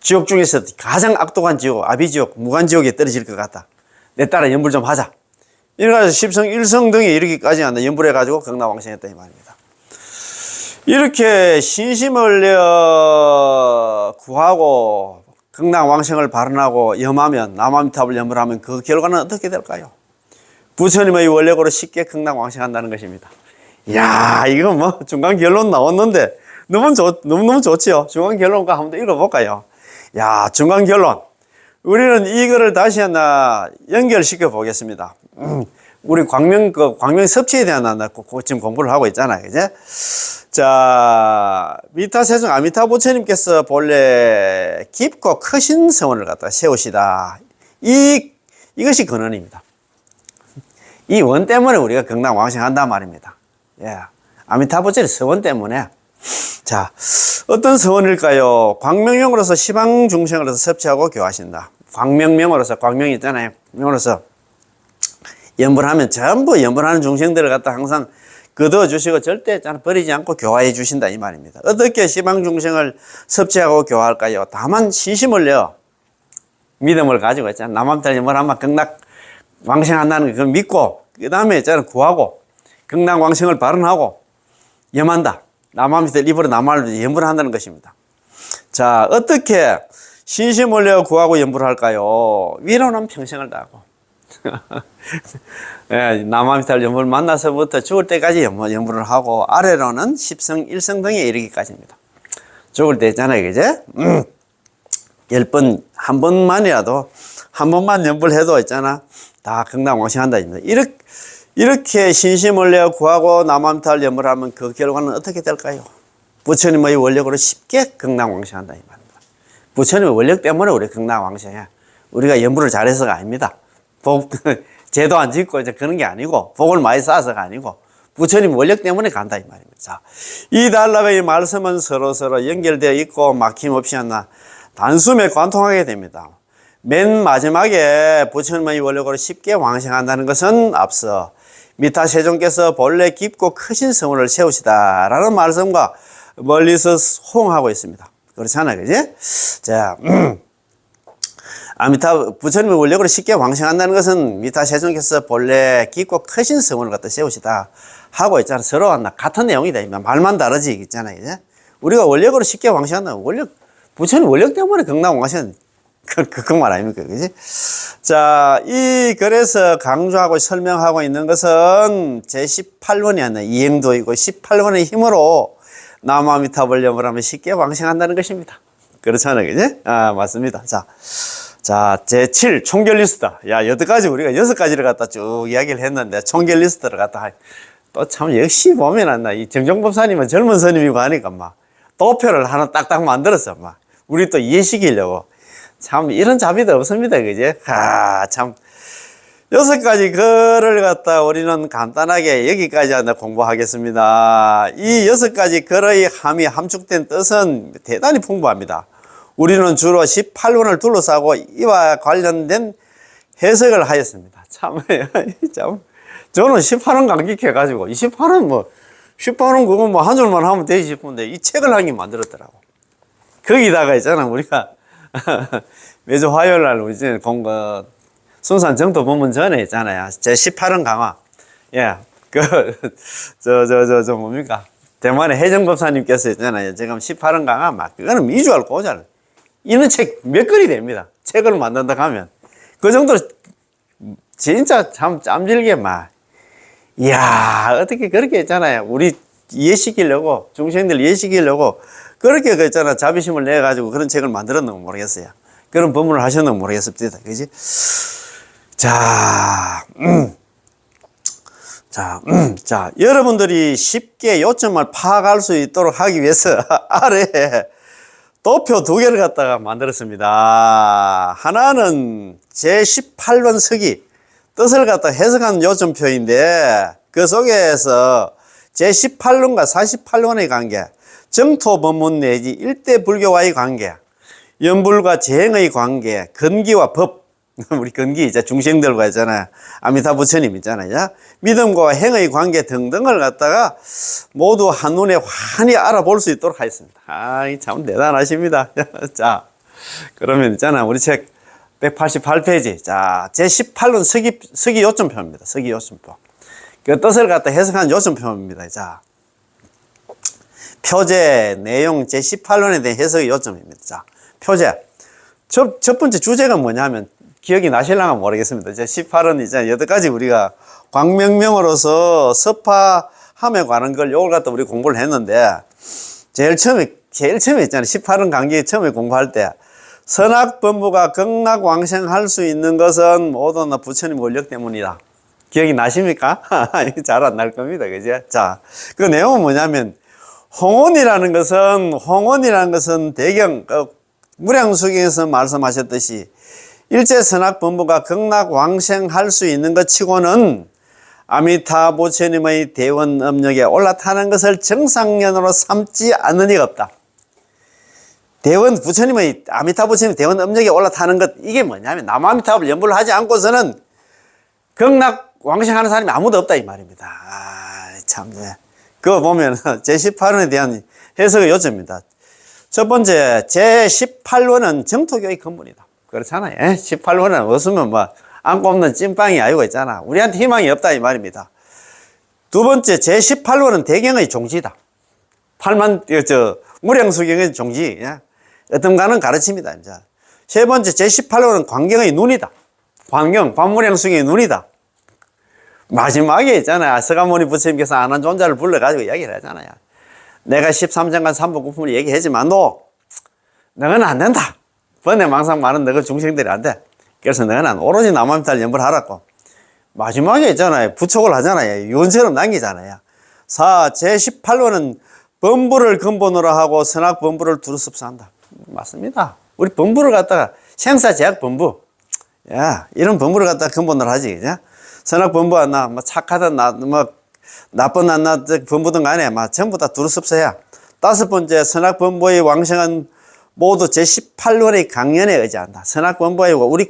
지옥 중에서 가장 악독한 지옥, 아비지옥, 무간지옥에 떨어질 것 같다. 내 따라 염불 좀 하자. 이래가지고 십성 일성 등에 이르기까지 한다. 염불해가지고 극락왕생했다 이 말입니다. 이렇게 신심을 내어 구하고 극락왕생을 발언하고 염하면, 남아미탑을 염불하면 그 결과는 어떻게 될까요? 부처님의 원력으로 쉽게 극락왕생한다는 것입니다. 이야, 이거 뭐 중간 결론 나왔는데 너무 좋지요. 중간 결론과 한번 읽어볼까요? 야, 중간 결론. 우리는 이거를 다시 하나 연결시켜 보겠습니다. 우리 광명 섭취에 대한 지금 공부를 하고 있잖아요. 그제? 자, 미타 세종 아미타 부처님께서 본래 깊고 크신 성원을 갖다 세우시다. 이것이 근원입니다. 이 원 때문에 우리가 극락왕생한단 말입니다. 예. 아미타 부처님 서원 때문에. 자, 어떤 서원일까요? 광명명으로서 시방 중생으로서 섭취하고 교화하신다. 광명명으로서, 광명 있잖아요. 명으로서 염불하면 전부 염불하는 중생들을 갖다 항상 거두어 주시고 절대 버리지 않고 교화해 주신다 이 말입니다. 어떻게 시방 중생을 섭취하고 교화할까요? 다만 신심을 내어 믿음을 가지고 있잖아. 남한탈 염불하면 극락 왕생한다는 걸 믿고 그 다음에 있잖아 구하고 극락 왕생을 발언하고 염한다. 남한밑에 입으로 남한을 염불한다는 것입니다. 자, 어떻게 신심을 내어 구하고 염불을 할까요? 위로는 평생을 다하고 예, 남아미탈 염불 만나서부터 죽을 때까지 염불을 하고 아래로는 십성 일성 등에 이르기까지입니다. 죽을 때 있잖아요, 그제? 10번 한 번만이라도 한 번만 염불해도 있잖아, 다 극락왕생한다. 이렇게 신심을 내어 구하고 남아미탈 염불하면 그 결과는 어떻게 될까요? 부처님의 원력으로 쉽게 극락왕생한다 이 말입니다. 부처님의 원력 때문에 우리 극락왕생해. 우리가 염불을 잘해서가 아닙니다. 죄도 안 짓고 이제 그런 게 아니고 복을 많이 쌓아서가 아니고 부처님 원력 때문에 간다 이 말입니다. 자, 이 단락의 말씀은 서로 연결되어 있고 막힘없이 하나 단숨에 관통하게 됩니다. 맨 마지막에 부처님의 원력으로 쉽게 왕생한다는 것은 앞서 미타 세종께서 본래 깊고 크신 성원을 세우시다라는 말씀과 멀리서 호응하고 있습니다. 그렇잖아요, 그지? 자. 아미타 부처님의 원력으로 쉽게 왕생한다는 것은 미타 세종께서 본래 깊고 크신 성원을 갖다 세우시다 하고 있잖아. 서로 같은 내용이다. 말만 다르지 있잖아요. 이제 우리가 원력으로 쉽게 왕생한다. 부처님 원력 때문에 극락왕생 그 말 아닙니까, 그지? 자, 그래서 강조하고 설명하고 있는 것은 제 18번이 아니라 이행도이고 18번의 힘으로 남아미탑을 염불하면 쉽게 왕생한다는 것입니다. 그렇잖아요, 그지? 맞습니다. 자, 제7 총결 리스트. 야, 여태까지 우리가 6가지를 갖다 쭉 이야기를 했는데, 총결 리스트를 갖다 또 참 역시 보면 이 정정법사님은 젊은 스님이고 하니까 도표를 하나 딱딱 만들었어. 우리 또 이해시키려고. 참 이런 자비도 없습니다. 그지? 참 여섯 가지 글을 갖다 우리는 간단하게 여기까지 하나 공부하겠습니다. 이 여섯 가지 글의 함이 함축된 뜻은 대단히 풍부합니다. 우리는 주로 18원을 둘러싸고 이와 관련된 해석을 하였습니다. 참, 저는 18원 감격해가지고, 18원 뭐, 18원 그거 뭐 한 줄만 하면 되지 싶은데, 이 책을 한 개 만들었더라고. 거기다가 있잖아, 우리가. 매주 화요일 날 이제 공부, 순산 정토 본문 전에 있잖아요. 제 18원 강화. 예. 뭡니까. 대만의 해정법사님께서 있잖아요. 지금 18원 강화 막, 그거는 미주알 고잘. 이런 책 몇 권이 됩니다. 책을 만든다 하면. 그 정도로 진짜 참 짬질게 막. 이야, 어떻게 그렇게 했잖아요. 우리 이해시키려고, 중생들 이해시키려고 그렇게 그 있잖아. 자비심을 내가지고 그런 책을 만들었는지 모르겠어요. 그런 법문을 하셨는지 모르겠습니다. 그지? 자, 여러분들이 쉽게 요점을 파악할 수 있도록 하기 위해서 아래에 도표 두 개를 갖다가 만들었습니다. 하나는 제18번 서기, 뜻을 갖다 해석한 요점표인데, 그 속에서 제18원과 48원의 관계, 정토 법문 내지 일대 불교와의 관계, 연불과 재행의 관계, 근기와 법, 우리 근기, 이제 중생들과 있잖아요. 아미타 부처님 있잖아요. 믿음과 행의 관계 등등을 갖다가 모두 한눈에 환히 알아볼 수 있도록 하겠습니다. 참 대단하십니다. 자, 그러면 있잖아. 우리 책 188페이지. 자, 제18론 서기 요점표입니다. 서기 요점표. 그 뜻을 갖다 해석한 요점표입니다. 자, 표제, 내용 제18론에 대한 해석의 요점입니다. 자, 표제. 첫 번째 주제가 뭐냐면, 기억이 나실랑가 모르겠습니다. 제 18은 이제 8가지 우리가 광명명으로서 서파함에 관한 걸 요걸 갖다 우리 공부를 했는데, 제일 처음에 있잖아요. 18은 강기 처음에 공부할 때, 선악범부가 극락왕생할 수 있는 것은 모두 부처님 권력 때문이다. 기억이 나십니까? 잘 안 날 겁니다. 그죠? 자, 그 내용은 뭐냐면, 홍원이라는 것은 대경, 무량수경에서 말씀하셨듯이, 일체 선악범부가 극락왕생할 수 있는 것 치고는 아미타 부처님의 대원 업력에 올라타는 것을 정상연으로 삼지 않는 이가 없다. 아미타 부처님의 대원 업력에 올라타는 것, 이게 뭐냐면, 남아미타불 연불을 하지 않고서는 극락왕생하는 사람이 아무도 없다, 이 말입니다. 참, 그거 보면, 제18원에 대한 해석의 요점입니다. 첫 번째, 제18원은 정토교의 근본이다. 그렇잖아요. 18원은 없으면 뭐, 안고 없는 찐빵이 아니고 있잖아. 우리한테 희망이 없다, 이 말입니다. 두 번째, 제18원은 대경의 종지다. 무량수경의 종지. 어떤가는 가르칩니다. 이제. 세 번째, 제18원은 광경의 눈이다. 관무량수경의 눈이다. 마지막에 있잖아요. 서가모니 부처님께서 안한존자를 불러가지고 이야기를 하잖아요. 내가 13장간 3부9품을 얘기하지만, 너는 안 된다. 번뇌망상 많은 너가 중생들이 안 돼. 그래서 너는 오로지 남아미타를 연불하라고. 마지막에 있잖아요. 부촉을 하잖아요. 유언처럼 남기잖아요. 제18원은 범부를 근본으로 하고 선악범부를 두루섭사한다. 맞습니다. 우리 범부를 갖다가 생사제약 범부. 이런 범부를 갖다가 근본으로 하지. 그죠? 선악범부가 뭐 착하든 나쁜 범부든 간에 전부 다 두루섭사해야. 다섯 번째, 선악범부의 왕생은 모두 제18원의 강연에 의지한다. 선악범부의 우리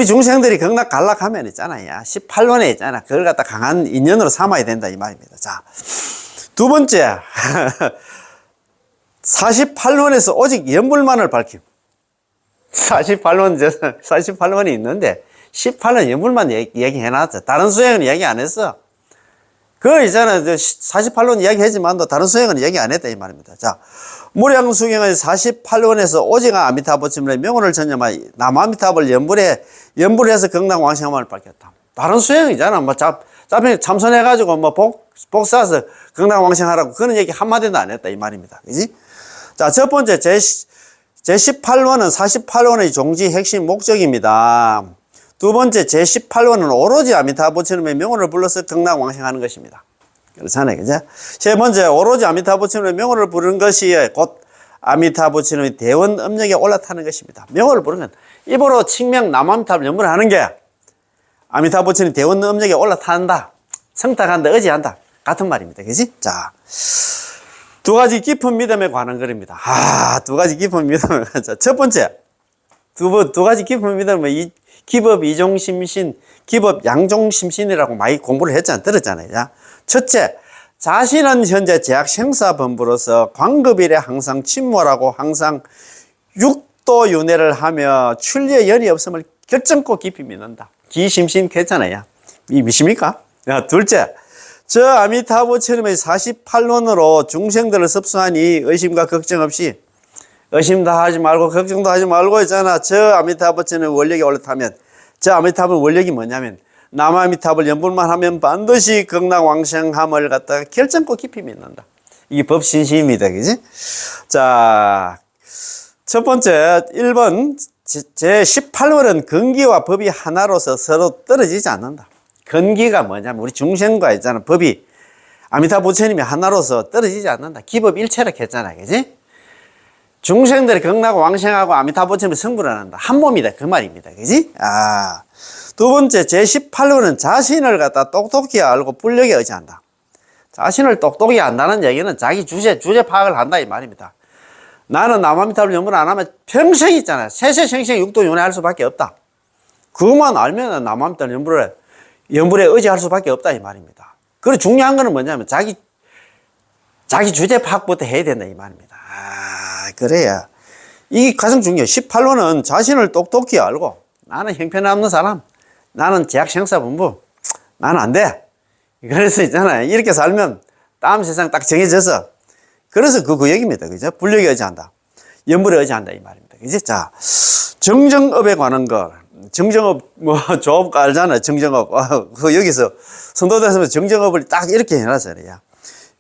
중생들이 극락 갈락하면 있잖아요. 18원에 있잖아. 그걸 갖다 강한 인연으로 삼아야 된다, 이 말입니다. 자, 두 번째, 48원에서 오직 연불만을 밝힘. 48원이 있는데 18원 연불만 얘기해놨어. 다른 수행은 얘기 안 했어. 그거 있잖아. 48원 이야기하지만도 다른 수행은 얘기 안 했다, 이 말입니다. 자, 무량수경의 48원에서 오직 아미타 부처님의 명언을 전념하여 남아미타불 연불해서 극락왕생함을 밝혔다. 다른 수행이잖아. 잡히 참선해가지고 복사해서 극락왕생하라고 그런 얘기 한마디도 안 했다, 이 말입니다. 그지? 자, 첫 번째, 제18원은 48원의 종지 핵심 목적입니다. 두 번째, 제18원은 오로지 아미타 부처님의 명언을 불러서 극락왕생하는 것입니다. 그렇잖아요. 그죠? 세 번째, 오로지 아미타 부처님의 명언을 부르는 것이 곧 아미타 부처님의 대원 업력에 올라타는 것입니다. 명언을 부르면 입으로 칭명 남아미타를 연불하는 게 아미타불 부처님 대원 음력에 올라탄다. 성탁한다, 의지한다. 같은 말입니다. 그지? 자, 두 가지 깊은 믿음에 관한 글입니다. 두 가지 깊은 믿음에 관한. 첫 번째, 두 가지 깊은 믿음은 기법 이종심신, 기법 양종심신이라고 많이 공부를 했잖아요. 들었잖아요. 자, 첫째, 자신은 현재 제약 생사범부로서 광급일에 항상 침몰하고 항상 육도윤회를 하며 출리의 열이 없음을 결정코 깊이 믿는다. 기심신 괜찮아요. 믿습니까? 자, 둘째, 저 아미타부처님의 48원으로 중생들을 섭수하니 의심과 걱정 없이, 의심도 하지 말고 걱정도 하지 말고 있잖아. 저 아미타부처님 원력이 올라타면, 저 아미타불 원력이 뭐냐면 남아미타불 연불만 하면 반드시 극락왕생함을 갖다가 결정코 깊이 믿는다. 이게 법신심입니다. 그지? 자, 첫 번째 1번 제18월은 근기와 법이 하나로서 서로 떨어지지 않는다. 근기가 뭐냐면 우리 중생과 있잖아. 법이 아미타 부처님이 하나로서 떨어지지 않는다. 기법 일체로 했잖아. 그지? 중생들이 극락왕생하고 아미타 부처님이 성불을 한다. 한 몸이다. 그 말입니다. 그지? 두 번째 제18호는 자신을 갖다 똑똑히 알고 불력에 의지한다. 자신을 똑똑히 안다는 얘기는 자기 주제 파악을 한다 이 말입니다. 나는 남아미타불 연불 안 하면 평생 있잖아요. 세세생생 육도윤회 할 수밖에 없다. 그것만 알면 남아미타불 연불에 의지할 수밖에 없다 이 말입니다. 그리고 중요한 거는 뭐냐면 자기 주제 파악부터 해야 된다 이 말입니다. 그래야 이게 가장 중요해요. 18호는 자신을 똑똑히 알고 나는 형편없는 사람, 나는 제약생사본부, 나는 안 돼. 그래서 있잖아요. 이렇게 살면 다음 세상 딱 정해져서, 그래서 그 얘기입니다. 그죠? 불력에 의지한다. 연불에 의지한다. 이 말입니다. 그죠? 자, 정정업에 관한 거. 정정업, 조업 알잖아요. 정정업. 여기서 선도대에서 정정업을 딱 이렇게 해놨어요.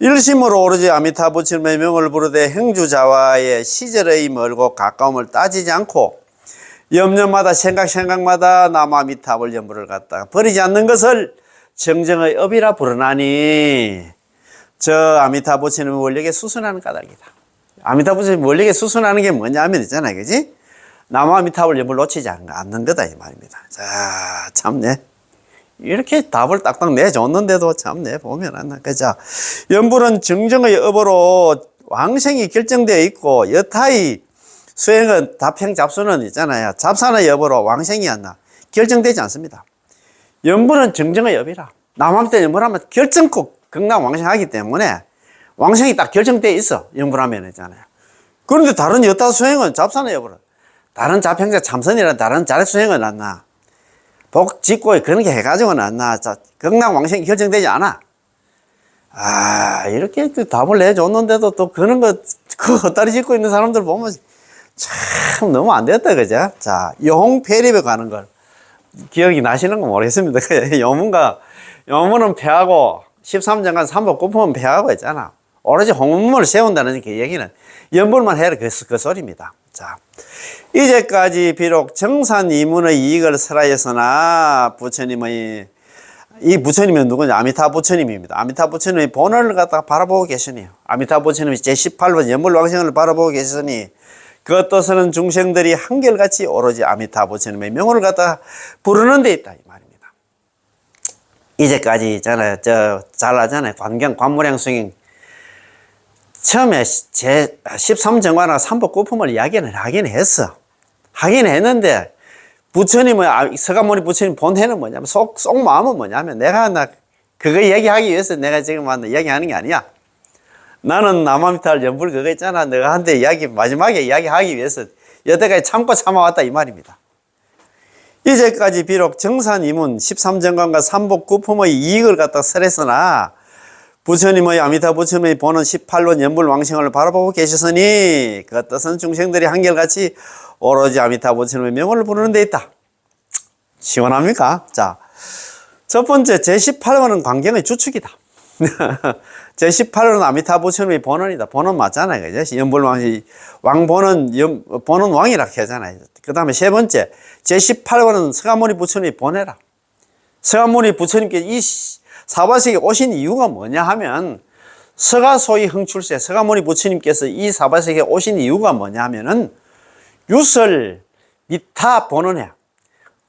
일심으로 오로지 아미타 부처님의 명을 부르되 행주자와의 시절의 멀고 가까움을 따지지 않고 염려마다 생각마다 남아미타불 연불을 갖다가 버리지 않는 것을 정정의 업이라 부르나니 저 아미타 부처님의 원력에 수순하는 까닭이다. 아미타 부처님 원력에 수순하는 게 뭐냐면 있잖아요. 그지? 남아미타불 연불 놓치지 않는 거다 이 말입니다. 자, 참네. 이렇게 답을 딱딱 내줬는데도 참네 보면 안 나. 그죠? 연불은 정정의 업으로 왕생이 결정되어 있고 여타의 수행은 답행 잡수는 있잖아요. 잡사의 업으로 왕생이 안 나. 결정되지 않습니다. 연불은 정정의 업이라. 남아미타 연불하면 결정코 극락 왕생하기 때문에 왕생이 딱 결정되어 있어. 연불하면 있잖아요. 그런데 다른 여타 수행은 잡사의 업으로 다른 잡행자 참선이나 다른 자력 수행은 안 나. 복 짓고 그런 게 해가지고는 안 나. 극락 왕생이 결정되지 않아. 이렇게 답을 내줬는데도 또 그런 그 헛다리 짓고 있는 사람들 보면 참 너무 안 됐다. 그죠? 자, 여홍폐립에 가는 걸 기억이 나시는 거 모르겠습니다. 여문은 패하고 13장간 삼복 구품은 패하고 있잖아. 오로지 홍문을 세운다는 그 얘기는 연불만 해라 그 소리입니다. 자, 이제까지 비록 정산 이문의 이익을 설하였으나 이 부처님은 누구냐? 아미타 부처님입니다. 아미타 부처님의 본원을 갖다가 바라보고 계시니 아미타 부처님이 제18번 연불왕생을 바라보고 계시니 그 뜻은 중생들이 한결같이 오로지 아미타 부처님의 명호를 갖다가 부르는 데 있다 이 말입니다. 이제까지 있잖아요. 잘 아잖아요. 관무량 승인 처음에 제 13정관하고 삼복구품을 이야기는 하긴 했어. 하긴 했는데 부처님은 서가모니 부처님 본해는 뭐냐면 속 마음은 뭐냐면 그거 얘기하기 위해서 내가 지금 이야기하는 게 아니야. 나는 남아미타불 연불 그거 있잖아. 내가 한테 마지막에 이야기하기 위해서 여태까지 참고 참아왔다 이 말입니다. 이제까지 비록 정산이문 13정관과 삼복구품의 이익을 갖다 설했으나 부처님의 아미타 부처님의 보는 18원 연불왕생을 바라보고 계셨으니 그 뜻은 중생들이 한결같이 오로지 아미타 부처님의 명호를 부르는 데 있다. 시원합니까? 자, 첫 번째 제18원은 광경의 주축이다. 제18원은 아미타 부처님의 본원이다. 본원 맞잖아요. 그죠? 연불왕생 본원 왕이라 하잖아요. 그 다음에 세 번째 제18원은 서가모니 부처님의 본해라. 서가모니 부처님께 이 사바세계에 오신 이유가 뭐냐 하면 서가소위 흥출세 서가모니 부처님께서 이 사바세계에 오신 이유가 뭐냐 하면은 유설 미타 본원해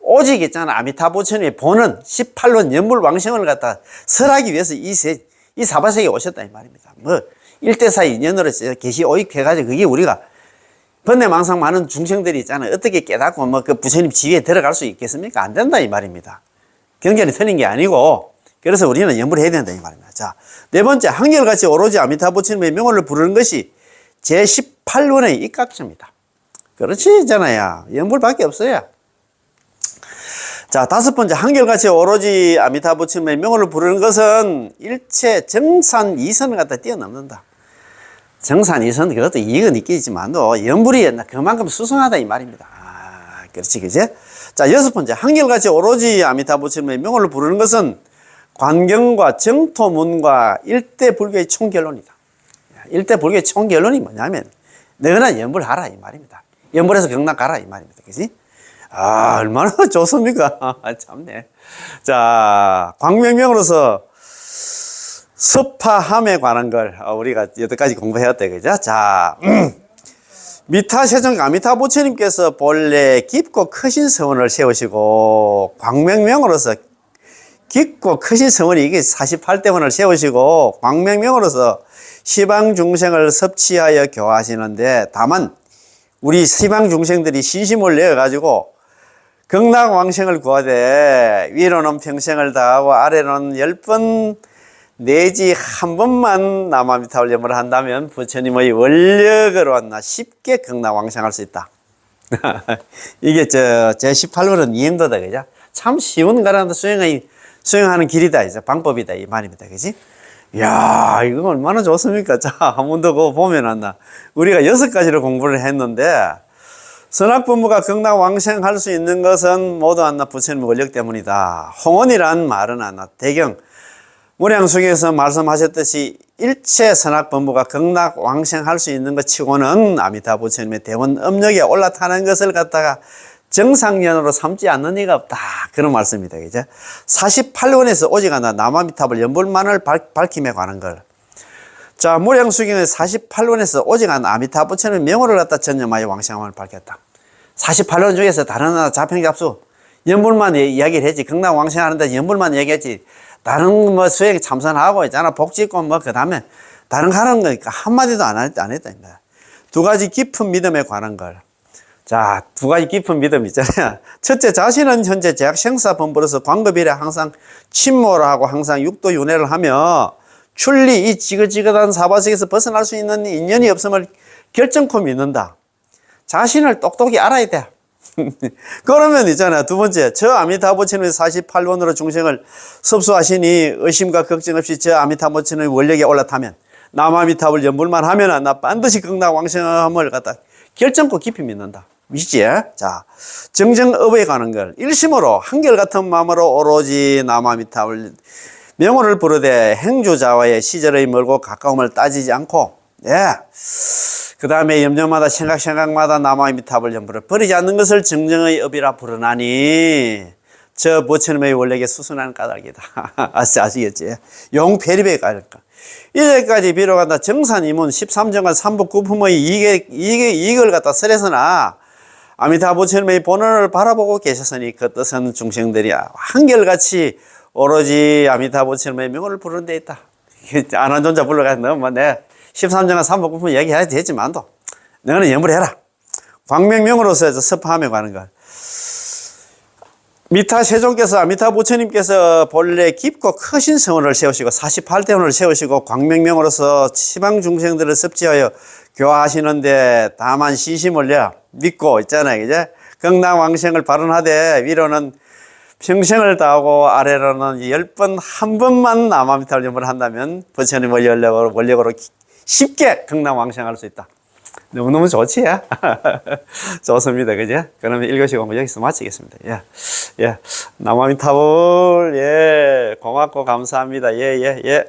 오직 있잖아. 아미타 부처님의 본은 18론 연불왕생을 갖다 설하기 위해서 이 사바세계에 오셨다 이 말입니다. 뭐 일대사 인연으로 계시 오익해가지고 그게 우리가 번뇌망상 많은 중생들이 있잖아요. 어떻게 깨닫고 뭐 그 부처님 지위에 들어갈 수 있겠습니까? 안 된다 이 말입니다. 경전이 틀린 게 아니고 그래서 우리는 연불을 해야 된다 이 말입니다. 자, 네 번째 한결같이 오로지 아미타 부처님의 명호를 부르는 것이 제18원의 입각조입니다. 그렇지 있잖아요. 연불밖에 없어요. 자, 다섯 번째 한결같이 오로지 아미타 부처님의 명호를 부르는 것은 일체 정산 이선을 갖다 뛰어넘는다. 정산 이선 그것도 이익은 있겠지만도 연불이 그만큼 수승하다 이 말입니다. 아, 그렇지 그제? 자, 여섯 번째 한결같이 오로지 아미타 부처님의 명호를 부르는 것은 관경과 정토문과 일대 불교의 총결론이다. 일대 불교의 총결론이 뭐냐면 너나 연불하라 이 말입니다. 연불해서 경락 가라 이 말입니다. 그지? 아, 얼마나 좋습니까? 참네. 자, 광명명으로서 섭파함에 관한 걸 우리가 여태까지 공부해왔대, 그죠? 자, 미타세정 아미타 부처님께서 본래 깊고 크신 서원을 세우시고, 광명명으로서 깊고 크신 서원이 이게 48대원을 세우시고, 광명명으로서 시방 중생을 섭취하여 교화하시는데, 다만, 우리 시방 중생들이 신심을 내어가지고, 극락왕생을 구하되 위로는 평생을 다하고 아래로는 10번 내지 한 번만 남아미타불 염불을 한다면 부처님의 원력으로 쉽게 극락왕생할 수 있다. 이게 제18호는 이행도다, 그죠? 참 쉬운 거라도 수행하는 길이다, 이제 방법이다 이 말입니다, 그지? 이야, 이거 얼마나 좋습니까? 자, 한 번 더 그거 보면 우리가 6가지를 공부를 했는데. 선악부모가 극락왕생할 수 있는 것은 모두 부처님의 원력 때문이다. 홍원이란 말은 대경 무량수에서 말씀하셨듯이 일체 선악부모가 극락왕생할 수 있는 것 치고는 아미타 부처님의 대원 음력에 올라타는 것을 갖다가 정상연으로 삼지 않는 이가 없다. 그런 말씀입니다. 그죠? 48원에서 오직 남아미타불 연불만을 밝힘에 관한 걸. 자, 무량수경의 48원에서 오직 아미타 부처님의 명호를 갖다 전념하여 왕생함을 밝혔다. 48원 중에서 다른 자평잡수 연불만 이야기를 했지. 극락 왕생하는데 연불만 얘기했지. 다른 수행에 참선하고 있잖아. 복짓고 그 다음에 다른 하는 거니까 한마디도 안 했다. 두 가지 깊은 믿음에 관한 걸. 자, 두 가지 깊은 믿음 있잖아요. 첫째, 자신은 현재 제약 생사범부로서 광급일에 항상 침몰하고 항상 육도윤회를 하며 출리 이 지긋지긋한 사바sek에서 벗어날 수 있는 인연이 없음을 결정코 믿는다. 자신을 똑똑히 알아야 돼. 그러면 있잖아요. 두 번째, 저 아미타 부처님의 48원으로 중생을 섭수하시니 의심과 걱정 없이 저 아미타 부처님의 원력에 올라타면 남아미타불 연불만 하면 나 반드시 극락왕생함을 갖다 결정코 깊이 믿는다. 믿지? 자, 정정업에 관한 걸 일심으로 한결같은 마음으로 오로지 남아미타불 명호를 부르되 행주자와의 시절의 멀고 가까움을 따지지 않고, 그 다음에 염려마다 생각마다 남아미타불 연불을 버리지 않는 것을 정정의 업이라 부르나니, 저 부처님의 원력에 수순하는 까닭이다. 아시겠지? 용폐립의 까닭. 이제까지 비록 정산이문 13정간 3부 9품의 이익을 갖다 설해서나, 아미타 부처님의 본원을 바라보고 계셨으니 그 뜻은 중생들이 한결같이 오로지 아미타 부처님의 명호를 부르는 데 있다. 안한존자 불러가서 너무 내 13정간 3부 9품 얘기해야 되지만도 너는 염불해라. 광명명으로서 섭파함에 관한 것. 미타 세종께서 아미타 부처님께서 본래 깊고 크신 성원을 세우시고 48대원을 세우시고 광명명으로서 시방 중생들을 섭지하여 교화하시는데 다만 신심을 내 믿고 있잖아요. 이제 극락왕생을 발언하되 위로는 평생을 다하고 아래로는 10번 한 번만 남아미타불 연불을 한다면 부처님의 원력으로 쉽게 극락왕생할 수 있다. 너무너무 좋지? 좋습니다. 그죠? 그러면 1교시 공부 여기서 마치겠습니다. 남아미타불, 고맙고 감사합니다. 예.